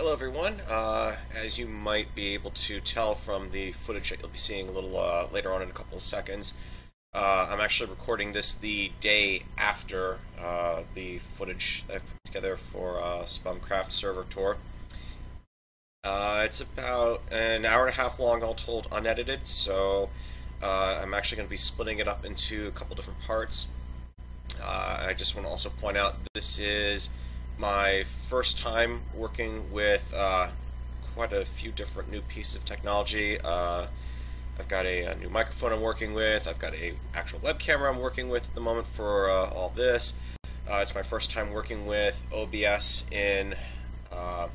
Hello everyone. As you might be able to tell from the footage that you'll be seeing a little later on in a couple of seconds, I'm actually recording this the day after the footage that I've put together for Spumcraft server tour. It's about an hour and a half long all told, unedited, so I'm actually going to be splitting it up into a couple different parts. I just want to also point out this is my first time working with quite a few different new pieces of technology. I've got a new microphone I'm working with. I've got a actual web camera I'm working with at the moment for all this. It's my first time working with OBS in a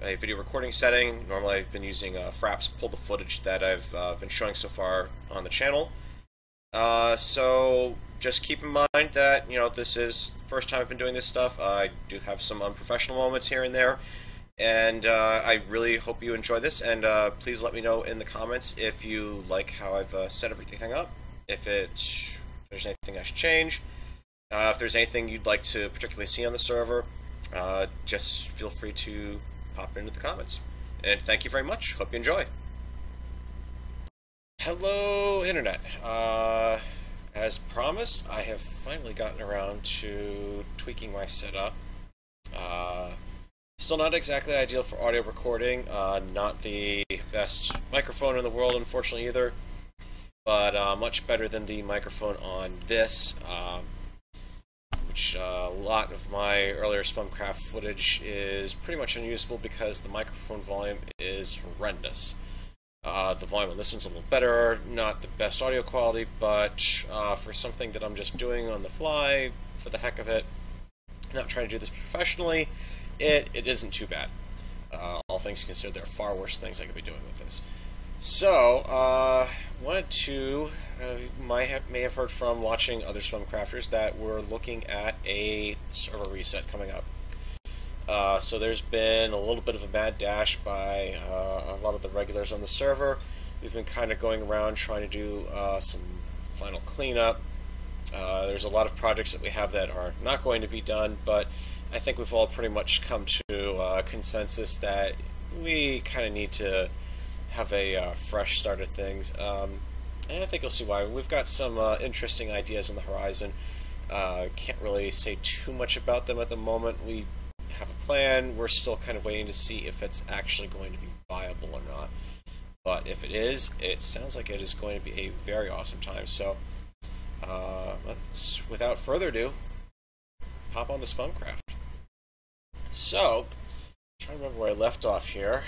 video recording setting. Normally I've been using Fraps to pull the footage that I've been showing so far on the channel. So just keep in mind that, this is the first time I've been doing this stuff. I do have some unprofessional moments here and there, and I really hope you enjoy this, and please let me know in the comments if you like how I've set everything up, if there's anything I should change, if there's anything you'd like to particularly see on the server, just feel free to pop into the comments. And thank you very much. Hope you enjoy. Hello, Internet. As promised, I have finally gotten around to tweaking my setup. Still not exactly ideal for audio recording, not the best microphone in the world, unfortunately, either, but much better than the microphone on this, which a lot of my earlier Spumcraft footage is pretty much unusable because the microphone volume is horrendous. The volume on this one's a little better, not the best audio quality, but for something that I'm just doing on the fly, for the heck of it, not trying to do this professionally, it isn't too bad. All things considered, there are far worse things I could be doing with this. So, wanted to, may have heard from watching other Spumcrafters that we're looking at a server reset coming up. So there's been a little bit of a mad dash by a lot of the regulars on the server. We've been kind of going around trying to do some final cleanup. There's a lot of projects that we have that are not going to be done, but I think we've all pretty much come to consensus that we kind of need to have a fresh start at things. And I think you'll see why. We've got some interesting ideas on the horizon. Can't really say too much about them at the moment. We have a plan. We're still kind of waiting to see if it's actually going to be viable or not. But if it is, it sounds like it is going to be a very awesome time. So, let's, without further ado, hop on the Spumcraft. So, I'm trying to remember where I left off here,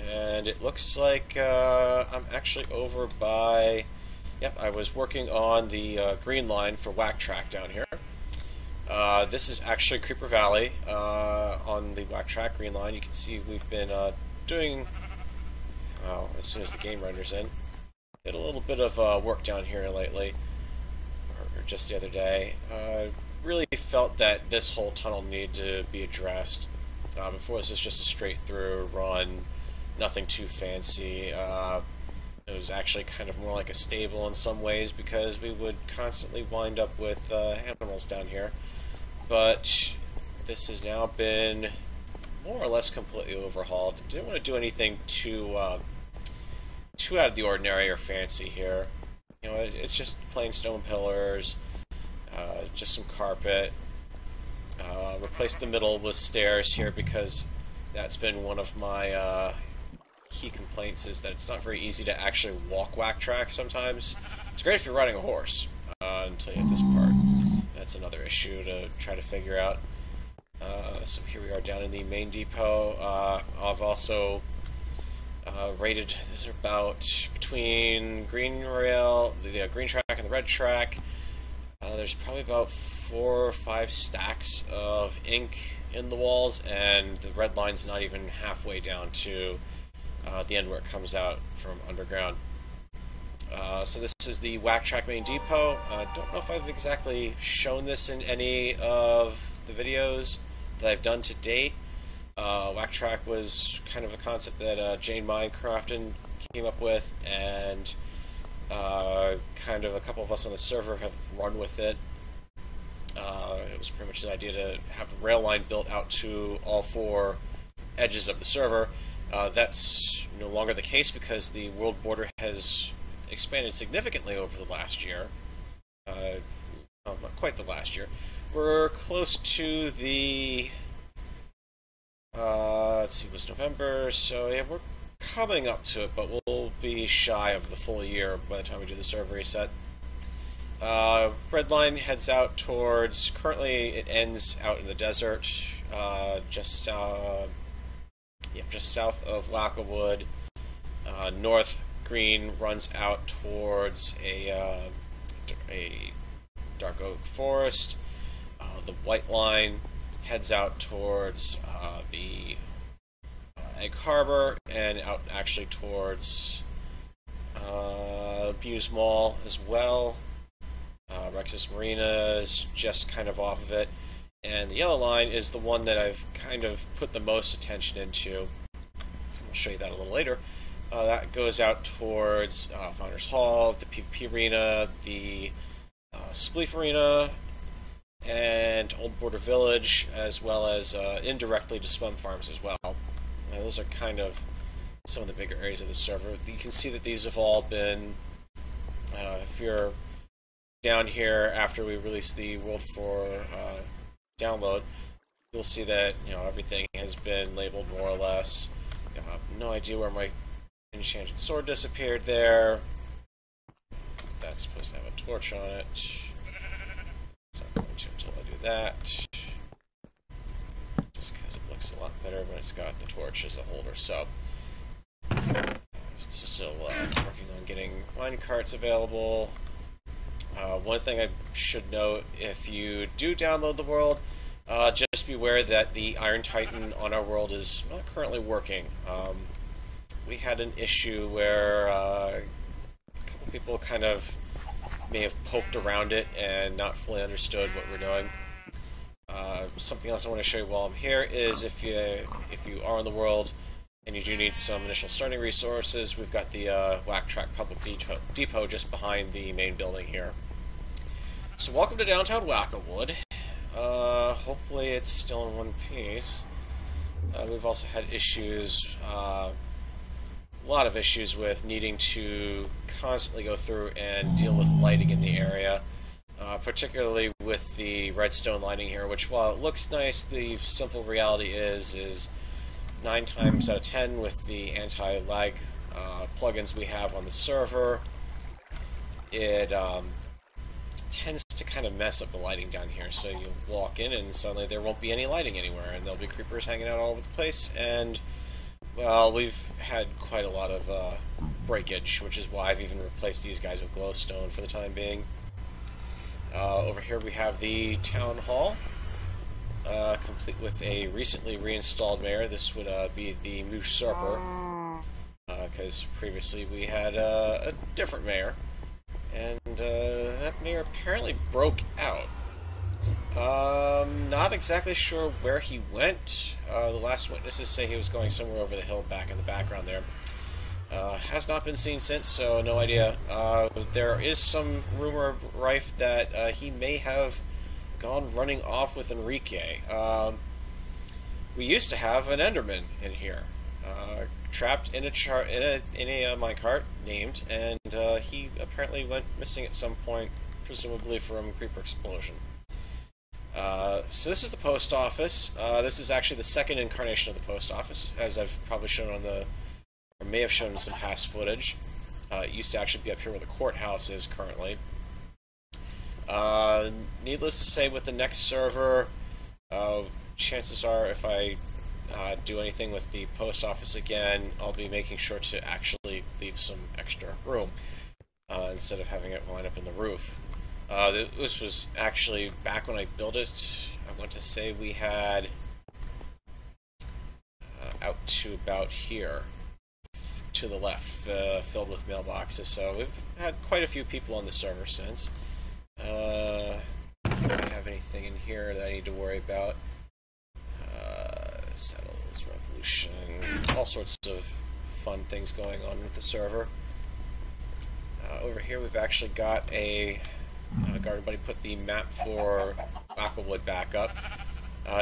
and it looks like I'm actually over by. Yep, I was working on the green line for Whack Track down here. This is actually Creeper Valley on the Whack Track green line. You can see we've been doing, as soon as the game renders in, did a little bit of work down here lately, or just the other day. Really felt that this whole tunnel needed to be addressed. Before this was just a straight through run, nothing too fancy. It was actually kind of more like a stable in some ways because we would constantly wind up with animals down here. But this has now been more or less completely overhauled. Didn't want to do anything too out of the ordinary or fancy here. It's just plain stone pillars, just some carpet. Replaced the middle with stairs here because that's been one of my key complaints, is that it's not very easy to actually walk Whack Track sometimes. It's great if you're riding a horse, until you hit this part. That's another issue to try to figure out. So here we are down in the main depot. I've also rated, these are about between green rail, the green track and the red track. There's probably about 4 or 5 stacks of ink in the walls, and the red line's not even halfway down to the end where it comes out from underground. So this is the Whack Track main depot. Don't know if I've exactly shown this in any of the videos that I've done to date. Whack Track was kind of a concept that Jane Minecrafton came up with, and kind of a couple of us on the server have run with it. It was pretty much the idea to have a rail line built out to all 4 edges of the server. That's no longer the case because the world border has expanded significantly over the last year. Well, not quite the last year. We're close to the... let's see, it was November, so yeah, we're coming up to it, but we'll be shy of the full year by the time we do the server reset. Red line heads out towards, currently it ends out in the desert, just south of Wacklewood. North green runs out towards a dark oak forest. The white line heads out towards the Egg Harbor and out actually towards Muse Mall as well. Rexish Marina is just kind of off of it. And the yellow line is the one that I've kind of put the most attention into. I'll show you that a little later. That goes out towards Founders Hall, the PvP Arena, the Spleef Arena, and Old Border Village, as well as indirectly to Spum Farms as well. Those are kind of some of the bigger areas of the server. You can see that these have all been, if you're down here after we release the World for download, you'll see that everything has been labeled more or less. I have no idea where my enchanted sword disappeared there. That's supposed to have a torch on it. It's not going to until I do that. Just because it looks a lot better when it's got the torch as a holder. So, still working on getting mine carts available. One thing I should note, if you do download the world, just be aware that the Iron Titan on our world is not currently working. We had an issue where a couple people kind of may have poked around it and not fully understood what we're doing. Something else I want to show you while I'm here is if you are on the world and you do need some initial starting resources, we've got the Whack Track Public Depot just behind the main building here. So welcome to downtown Wacklewood. Hopefully it's still in one piece. We've also had issues, a lot of issues with needing to constantly go through and deal with lighting in the area, particularly with the redstone lighting here, which while it looks nice, the simple reality is 9 times out of 10 with the anti-lag plugins we have on the server, it tends to kind of mess up the lighting down here. So you'll walk in and suddenly there won't be any lighting anywhere, and there'll be creepers hanging out all over the place. And well, we've had quite a lot of breakage, which is why I've even replaced these guys with glowstone for the time being. Over here we have the town hall, complete with a recently reinstalled mayor. This would be the Usurper, because previously we had a different mayor. And that mayor apparently broke out. Not exactly sure where he went. The last witnesses say he was going somewhere over the hill back in the background there. Has not been seen since, so no idea. There is some rumor rife that he may have gone running off with Enrique. We used to have an Enderman in here. Trapped in a minecart named, and he apparently went missing at some point, presumably from creeper explosion. So this is the post office. This is actually the second incarnation of the post office, as I've probably shown on the, or may have shown in some past footage. It used to actually be up here where the courthouse is currently. Needless to say, with the next server, chances are if I do anything with the post office again, I'll be making sure to actually leave some extra room instead of having it line up in the roof. This was actually back when I built it. I want to say we had out to about here to the left, filled with mailboxes. So we've had quite a few people on the server since. Do I have anything in here that I need to worry about? Settles, Revolution, all sorts of fun things going on with the server. Over here we've actually got a Garden Buddy put the map for Wacklewood back up.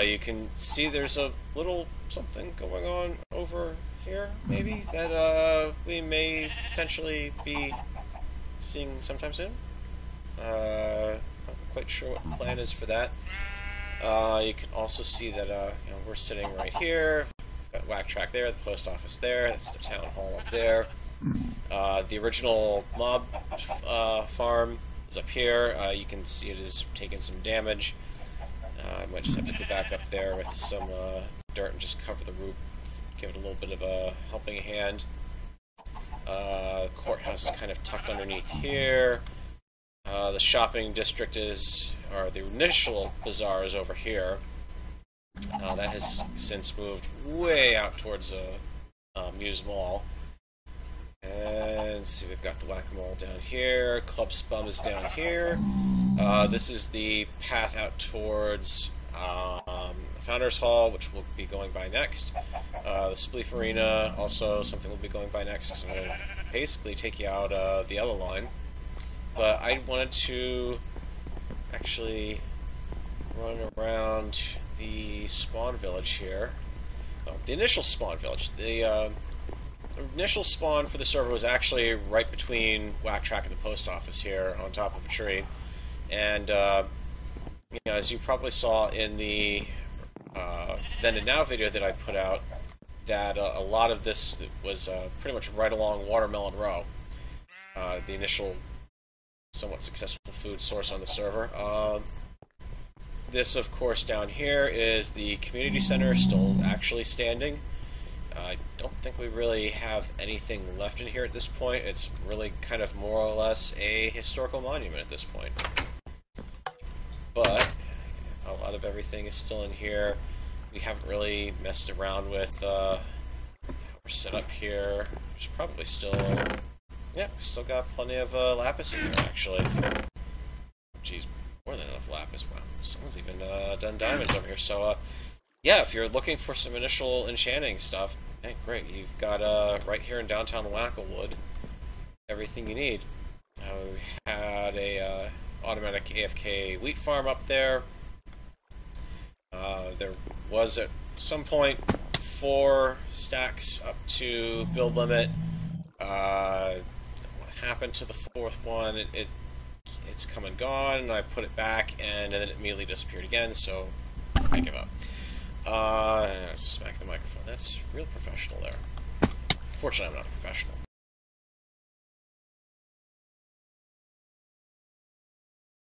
You can see there's a little something going on over here, maybe, that we may potentially be seeing sometime soon. Not quite sure what the plan is for that. You can also see that we're sitting right here. Got Whack Track there, the post office there, that's the town hall up there. The original mob farm is up here. You can see it is taking some damage. I might just have to go back up there with some dirt and just cover the roof, give it a little bit of a helping hand. Courthouse is kind of tucked underneath here. The shopping district or the initial bazaar is over here. That has since moved way out towards Muse Mall. And let's see, we've got the Whack-A-Mole down here. Club Spum is down here. This is the path out towards the Founders Hall, which we'll be going by next. The Spleef Arena, also something we'll be going by next. So I'm going to basically take you out the yellow line. But I wanted to actually run around the spawn village here. Oh, the initial spawn village. The initial spawn for the server was actually right between Whack Track and the post office here on top of a tree. And as you probably saw in the Then and Now video that I put out, that a lot of this was pretty much right along Watermelon Row, the initial somewhat successful food source on the server. This, of course, down here is the community center, still actually standing. I don't think we really have anything left in here at this point. It's really kind of more or less a historical monument at this point. But a lot of everything is still in here. We haven't really messed around with we're set up here. There's probably still, yeah, we still got plenty of lapis in here, actually. Jeez, more than enough lapis. Wow, someone's even done diamonds over here. So, yeah, if you're looking for some initial enchanting stuff, hey, great. You've got, right here in downtown Wacklewood, everything you need. We had a automatic AFK wheat farm up there. There was at some point 4 stacks up to build limit. What happened to the 4th one? It's come and gone, and I put it back, and then it immediately disappeared again, so I give up. I just smack the microphone. That's real professional there. Fortunately, I'm not a professional.